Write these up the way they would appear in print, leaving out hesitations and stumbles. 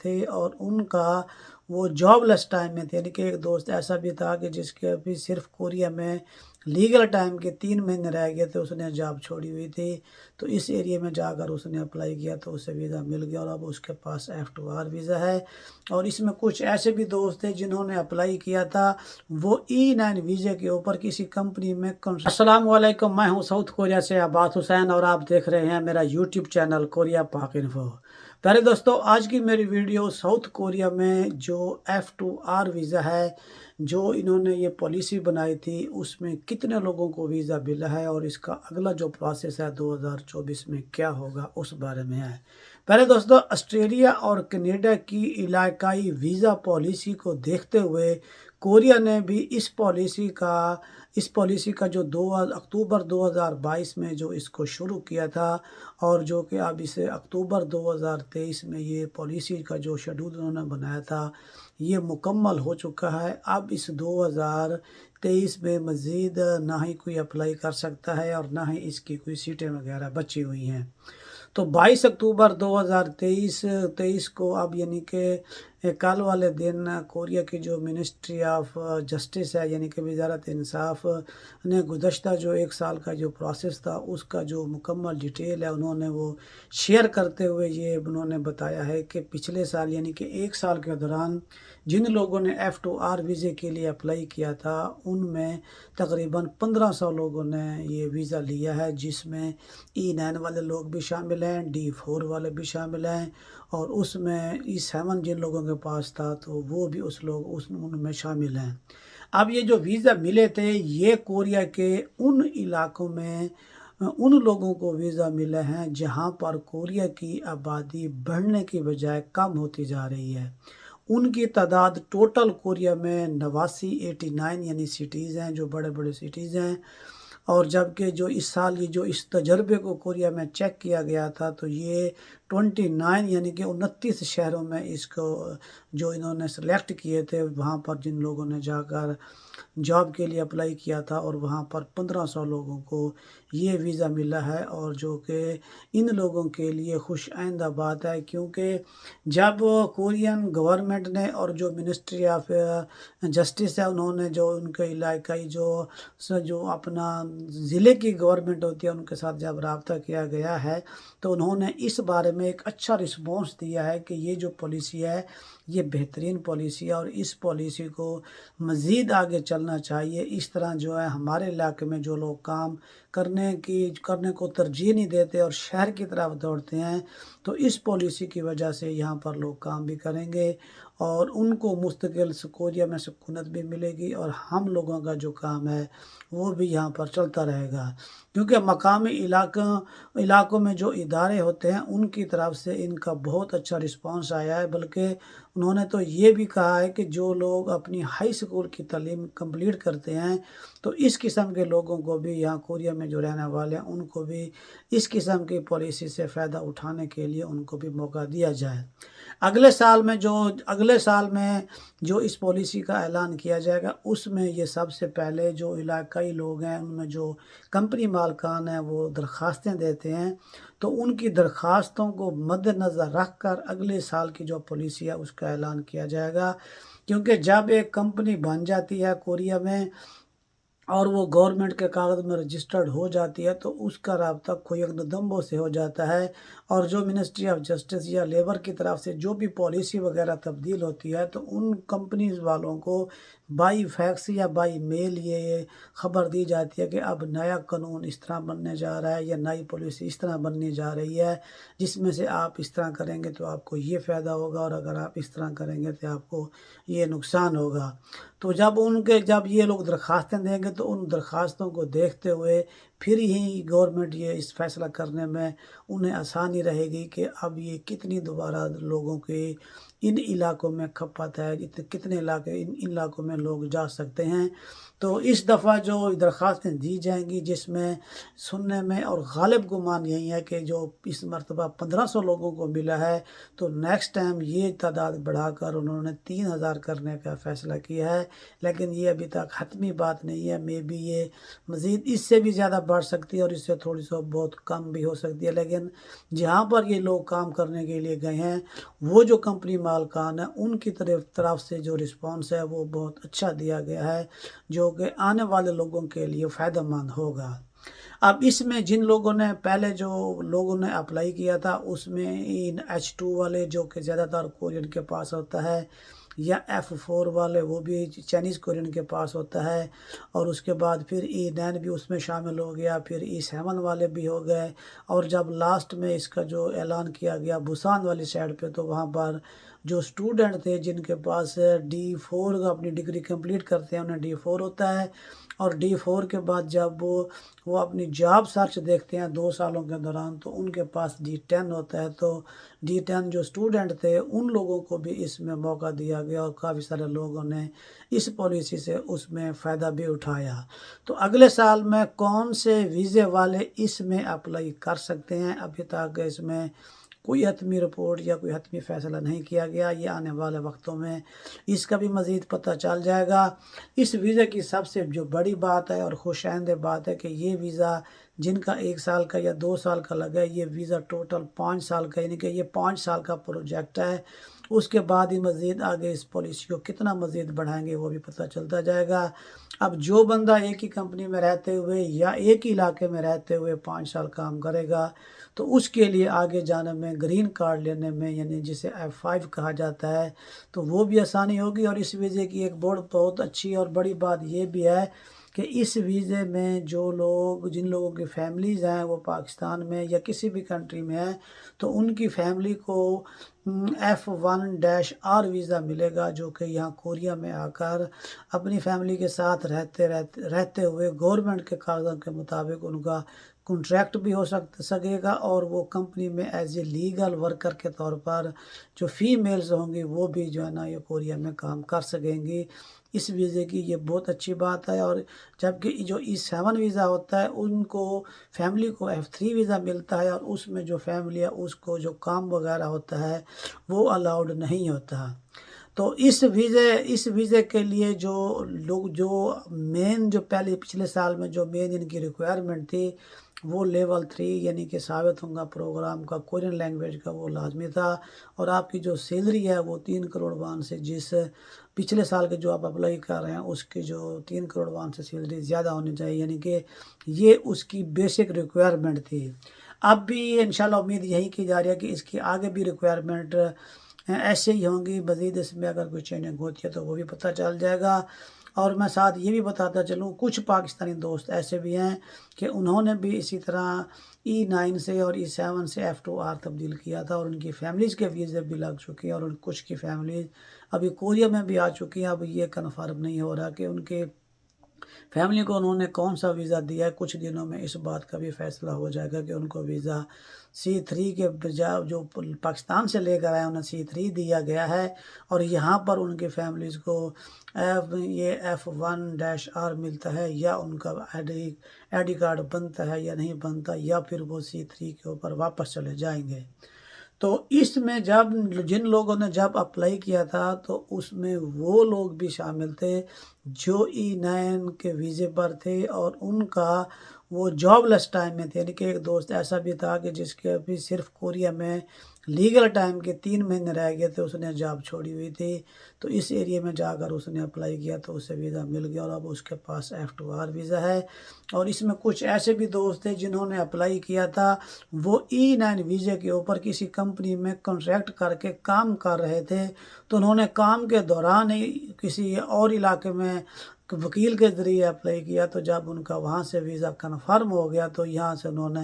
تھے اور ان کا وہ جاب لیس ٹائم میں تھے، یعنی کہ ایک دوست ایسا بھی تھا کہ جس کے ابھی صرف کوریا میں لیگل ٹائم کے 3 مہینے رہ گئے تھے، اس نے جاب چھوڑی ہوئی تھی، تو اس ایریے میں جا کر اس نے اپلائی کیا تو اسے ویزا مل گیا اور اب اس کے پاس F2R ویزا ہے۔ اور اس میں کچھ ایسے بھی دوست تھے جنہوں نے اپلائی کیا تھا وہ E9 ویزے کے اوپر کسی کمپنی میں۔ السلام علیکم، میں ہوں ساؤتھ کوریا سے عباس حسین اور آپ دیکھ رہے ہیں میرا یوٹیوب چینل کوریا پاک انفو۔ پہلے دوستو، آج کی میری ویڈیو ساؤتھ کوریا میں جو F2R ویزا ہے، جو انہوں نے یہ پالیسی بنائی تھی، اس میں کتنے لوگوں کو ویزا ملا ہے اور اس کا اگلا جو پروسیس ہے 2024 میں کیا ہوگا اس بارے میں ہے۔ پہلے دوستو، آسٹریلیا اور کینیڈا کی علاقائی ویزا پالیسی کو دیکھتے ہوئے کوریا نے بھی اس پالیسی کا جو اکتوبر 2022 میں جو اس کو شروع کیا تھا، اور جو کہ اب اسے اکتوبر 2023 میں یہ پالیسی کا جو شیڈول انہوں نے بنایا تھا یہ مکمل ہو چکا ہے۔ اب اس 2023 میں مزید نہ ہی کوئی اپلائی کر سکتا ہے اور نہ ہی اس کی کوئی سیٹیں وغیرہ بچی ہوئی ہیں۔ تو 22 اکتوبر 2023 کو اب یعنی کہ کل والے دن کوریا کی جو منسٹری آف جسٹس ہے، یعنی کہ وزارت انصاف نے گزشتہ جو 1 سال کا جو پروسیس تھا اس کا جو مکمل ڈیٹیل ہے انہوں نے وہ شیئر کرتے ہوئے یہ انہوں نے بتایا ہے کہ پچھلے سال یعنی کہ 1 سال کے دوران جن لوگوں نے F2R ویزے کے لیے اپلائی کیا تھا ان میں تقریباً 1500 لوگوں نے یہ ویزا لیا ہے، جس میں E9 والے لوگ بھی شامل ہیں، D4 والے بھی شامل ہیں، اور اس میں E7 جن لوگوں کے پاس تھا تو وہ بھی ان میں شامل ہیں۔ اب یہ جو ویزا ملے تھے یہ کوریا کے ان علاقوں میں ان لوگوں کو ویزا ملے ہیں جہاں پر کوریا کی آبادی بڑھنے کی بجائے کم ہوتی جا رہی ہے۔ ان کی تعداد ٹوٹل کوریا میں 89 یعنی سٹیز ہیں، جو بڑے بڑے سٹیز ہیں، اور جبکہ جو اس سال یہ جو اس تجربے کو کوریا میں چیک کیا گیا تھا تو یہ 29 یعنی کہ 29 شہروں میں اس کو جو انہوں نے سلیکٹ کیے تھے، وہاں پر جن لوگوں نے جا کر جاب کے لیے اپلائی کیا تھا، اور وہاں پر 1500 لوگوں کو یہ ویزا ملا ہے، اور جو کہ ان لوگوں کے لیے خوش آئندہ بات ہے، کیونکہ جب کورین گورنمنٹ نے اور جو منسٹری آف جسٹس ہے انہوں نے جو ان کے علاقائی جو اپنا ضلع کی گورنمنٹ ہوتی ہے ان کے ساتھ جب رابطہ کیا گیا ہے تو انہوں نے اس بارے میں ایک اچھا رسپانس دیا ہے کہ یہ جو پالیسی ہے یہ بہترین پالیسی ہے اور اس پالیسی کو مزید آگے چلنا چاہیے۔ اس طرح جو ہے ہمارے علاقے میں جو لوگ کام کرنے کو ترجیح نہیں دیتے اور شہر کی طرف دوڑتے ہیں، تو اس پالیسی کی وجہ سے یہاں پر لوگ کام بھی کریں گے اور ان کو مستقل کوریا میں سکونت بھی ملے گی، اور ہم لوگوں کا جو کام ہے وہ بھی یہاں پر چلتا رہے گا، کیونکہ مقامی علاقوں میں جو ادارے ہوتے ہیں ان کی طرف سے ان کا بہت اچھا رسپانس آیا ہے۔ بلکہ انہوں نے تو یہ بھی کہا ہے کہ جو لوگ اپنی ہائی اسکول کی تعلیم کمپلیٹ کرتے ہیں تو اس قسم کے لوگوں کو بھی یہاں کوریا میں جو رہنے والے ہیں ان کو بھی اس قسم کی پالیسی سے فائدہ اٹھانے کے لیے ان کو بھی موقع دیا جائے۔ اگلے سال میں جو اس پالیسی کا اعلان کیا جائے گا اس میں یہ سب سے پہلے جو علاقائی لوگ ہیں ان میں جو کمپنی مالکان ہیں وہ درخواستیں دیتے ہیں، تو ان کی درخواستوں کو مد نظر رکھ کر اگلے سال کی جو پالیسی ہے اس کا اعلان کیا جائے گا، کیونکہ جب ایک کمپنی بن جاتی ہے کوریا میں اور وہ گورنمنٹ کے کاغذ میں رجسٹرڈ ہو جاتی ہے تو اس کا رابطہ کوئی دمبوں سے ہو جاتا ہے، اور جو منسٹری آف جسٹس یا لیبر کی طرف سے جو بھی پالیسی وغیرہ تبدیل ہوتی ہے تو ان کمپنیز والوں کو بائی فیکس یا بائی میل یہ خبر دی جاتی ہے کہ اب نیا قانون اس طرح بننے جا رہا ہے یا نئی پالیسی اس طرح بننے جا رہی ہے، جس میں سے آپ اس طرح کریں گے تو آپ کو یہ فائدہ ہوگا، اور اگر آپ اس طرح کریں گے تو آپ کو یہ نقصان ہوگا۔ تو جب یہ لوگ درخواستیں دیں گے تو ان درخواستوں کو دیکھتے ہوئے پھر ہی گورنمنٹ یہ اس فیصلہ کرنے میں انہیں آسانی رہے گی کہ اب یہ کتنی دوبارہ لوگوں کے ان علاقوں میں کھپت ہے، کتنے ان علاقوں میں لوگ جا سکتے ہیں۔ تو اس دفعہ جو درخواستیں دی جائیں گی جس میں سننے میں اور غالب گمان یہی ہے کہ جو اس مرتبہ 1500 لوگوں کو ملا ہے تو نیکسٹ ٹائم یہ تعداد بڑھا کر انہوں نے 3000 کرنے کا فیصلہ کیا ہے، لیکن یہ ابھی تک حتمی بات نہیں ہے، مے بی یہ مزید اس سے بھی زیادہ بڑھ سکتی ہے اور اس سے تھوڑی سی بہت کم بھی ہو سکتی ہے، لیکن جہاں پر یہ لوگ کام کرنے کے لیے گئے ہیں وہ جو کمپنی مالکان ہیں ان کی طرف سے جو رسپانس ہے وہ بہت اچھا دیا گیا ہے، جو کہ آنے والے لوگوں کے لیے فائدہ مند ہوگا۔ اب اس میں جن لوگوں نے پہلے جو لوگوں نے اپلائی کیا تھا اس میں H2 والے جو کہ زیادہ تر کورین کے پاس ہوتا ہے، یا F4 والے وہ بھی چائنیز کورین کے پاس ہوتا ہے، اور اس کے بعد پھر E9 بھی اس میں شامل ہو گیا، پھر E7 والے بھی ہو گئے، اور جب لاسٹ میں اس کا جو اعلان کیا گیا بوسان والی سائڈ پہ تو وہاں پر جو اسٹوڈنٹ تھے جن کے پاس D4 کا اپنی ڈگری کمپلیٹ کرتے ہیں انہیں D4 ہوتا ہے، اور D4 کے بعد جب وہ اپنی جاب سرچ دیکھتے ہیں 2 سالوں کے دوران تو ان کے پاس D10 ہوتا ہے، تو D10 جو اسٹوڈنٹ تھے ان لوگوں کو بھی اس میں موقع دیا گیا اور کافی سارے لوگوں نے اس پالیسی سے اس میں فائدہ بھی اٹھایا۔ تو اگلے سال میں کون سے ویزے والے اس میں اپلائی کر سکتے ہیں، ابھی تک اس میں کوئی حتمی رپورٹ یا کوئی حتمی فیصلہ نہیں کیا گیا، یہ آنے والے وقتوں میں اس کا بھی مزید پتہ چل جائے گا۔ اس ویزے کی سب سے جو بڑی بات ہے اور خوش آئندہ بات ہے کہ یہ ویزا جن کا 1 سال کا یا 2 سال کا لگا ہے، یہ ویزا ٹوٹل 5 سال کا، یعنی کہ یہ 5 سال کا پروجیکٹ ہے۔ اس کے بعد ہی مزید آگے اس پالیسی کو کتنا مزید بڑھائیں گے وہ بھی پتہ چلتا جائے گا۔ اب جو بندہ ایک ہی کمپنی میں رہتے ہوئے یا ایک ہی علاقے میں رہتے ہوئے 5 سال کام کرے گا تو اس کے لیے آگے جانے میں گرین کارڈ لینے میں، یعنی جسے F5 کہا جاتا ہے، تو وہ بھی آسانی ہوگی۔ اور اس ویزے کی ایک بہت اچھی اور بڑی بات یہ بھی ہے کہ اس ویزے میں جن لوگوں کی فیملیز ہیں وہ پاکستان میں یا کسی بھی کنٹری میں ہیں تو ان کی فیملی کو F1-R ویزا ملے گا، جو کہ یہاں کوریا میں آ کر اپنی فیملی کے ساتھ رہتے ہوئے گورنمنٹ کے کاغذوں کے مطابق ان کا کنٹریکٹ بھی ہو سکے گا، اور وہ کمپنی میں ایز اے لیگل ورکر کے طور پر جو فیمیلز ہوں گی وہ بھی جو ہے نا یہ کوریا میں کام کر سکیں گی۔ اس ویزے کی یہ بہت اچھی بات ہے۔ اور جبکہ جو E7 ویزا ہوتا ہے ان کو فیملی کو F3 ویزا ملتا ہے، اور اس میں جو فیملی ہے اس کو جو کام وغیرہ ہوتا ہے وہ الاؤڈ نہیں ہوتا۔ تو اس ویزے کے لیے جو مین جو پچھلے سال میں جو مین ان کی ریکوائرمنٹ تھی وہ لیول 3 یعنی کہ ثابت ہوں گا پروگرام کا کورین لینگویج کا وہ لازمی تھا، اور آپ کی جو سیلری ہے وہ 3 کروڑ وان سے، جس پچھلے سال کے جو آپ اپلائی کر رہے ہیں اس کی جو 3 کروڑ وان سے سیلری زیادہ ہونی چاہیے، یعنی کہ یہ اس کی بیسک ریکوائرمنٹ تھی۔ اب بھی انشاءاللہ امید یہی کی جا رہی ہے کہ اس کی آگے بھی ریکوائرمنٹ ایسے ہی ہوں گی، مزید اس میں اگر کوئی چینجنگ ہوتی ہے تو وہ بھی پتہ چل جائے گا۔ اور میں ساتھ یہ بھی بتاتا چلوں کچھ پاکستانی دوست ایسے بھی ہیں کہ انہوں نے بھی اسی طرح E9 سے اور E7 سے F2R تبدیل کیا تھا، اور ان کی فیملیز کے ویزے بھی لگ چکی ہیں، اور کچھ کی فیملیز ابھی کوریا میں بھی آ چکی ہیں۔ اب یہ کنفرم نہیں ہو رہا کہ ان کے فیملی کو انہوں نے کون سا ویزا دیا ہے، کچھ دنوں میں اس بات کا بھی فیصلہ ہو جائے گا کہ ان کو ویزا C3 کے بجائے جو پاکستان سے لے کر آئے انہیں C3 دیا گیا ہے، اور یہاں پر ان کی فیملیز کو یہ F1-R ملتا ہے، یا ان کا آئی ڈی کارڈ بنتا ہے یا نہیں بنتا، یا پھر وہ C3 کے اوپر واپس چلے جائیں گے۔ تو اس میں جن لوگوں نے جب اپلائی کیا تھا تو اس میں وہ لوگ بھی شامل تھے جو E9 کے ویزے پر تھے اور ان کا وہ جاب لیس ٹائم میں تھے، یعنی کہ ایک دوست ایسا بھی تھا کہ جس کے ابھی صرف کوریا میں لیگل ٹائم کے 3 مہینے رہ گئے تھے، اس نے جاب چھوڑی ہوئی تھی، تو اس ایریے میں جا کر اس نے اپلائی کیا تو اسے ویزا مل گیا، اور اب اس کے پاس F2R ویزا ہے۔ اور اس میں کچھ ایسے بھی دوست تھے جنہوں نے اپلائی کیا تھا، وہ E9 ویزے کے اوپر کسی کمپنی میں کنٹریکٹ کر کے کام کر رہے تھے، تو انہوں نے کام کے دوران ہی کسی اور علاقے میں وکیل کے ذریعے اپلائی کیا، تو جب ان کا وہاں سے ویزا کنفرم ہو گیا تو یہاں سے انہوں نے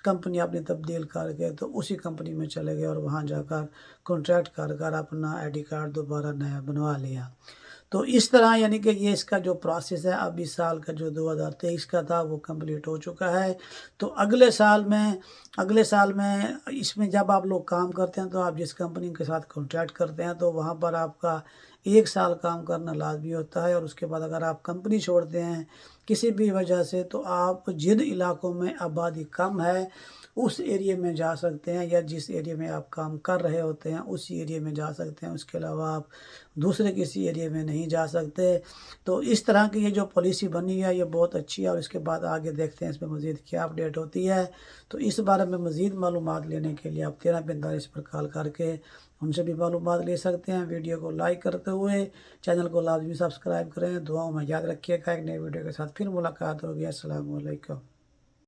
کمپنی اپنی تبدیل کر کے تو اسی کمپنی میں چلے گئے، اور وہاں جا کر کنٹریکٹ کر اپنا آئی ڈی کارڈ دوبارہ نیا بنوا لیا۔ تو اس طرح یعنی کہ یہ اس کا جو پروسیس ہے اب اس سال کا جو 2023 کا تھا وہ کمپلیٹ ہو چکا ہے۔ تو اگلے سال میں اس میں جب آپ لوگ کام کرتے ہیں تو آپ جس کمپنی کے ساتھ کانٹریکٹ کرتے ہیں تو وہاں پر آپ کا 1 سال کام کرنا لازمی ہوتا ہے، اور اس کے بعد اگر آپ کمپنی چھوڑتے ہیں کسی بھی وجہ سے تو آپ جن علاقوں میں آبادی کم ہے اس ایریے میں جا سکتے ہیں، یا جس ایریے میں آپ کام کر رہے ہوتے ہیں اسی ایریے میں جا سکتے ہیں، اس کے علاوہ آپ دوسرے کسی ایریے میں نہیں جا سکتے۔ تو اس طرح کی یہ جو پالیسی بنی ہے یہ بہت اچھی ہے، اور اس کے بعد آگے دیکھتے ہیں اس میں مزید کیا اپڈیٹ ہوتی ہے۔ تو اس بارے میں مزید معلومات لینے کے لیے آپ 1345 پر کال کر کے ان سے بھی معلومات لے سکتے ہیں۔ ویڈیو کو لائک کرتے ہوئے چینل کو لازمی سبسکرائب کریں۔ دعاؤں میں یاد رکھیے گا، ایک نئے ویڈیو کے ساتھ پھر ملاقات ہوگی۔ السلام علیکم۔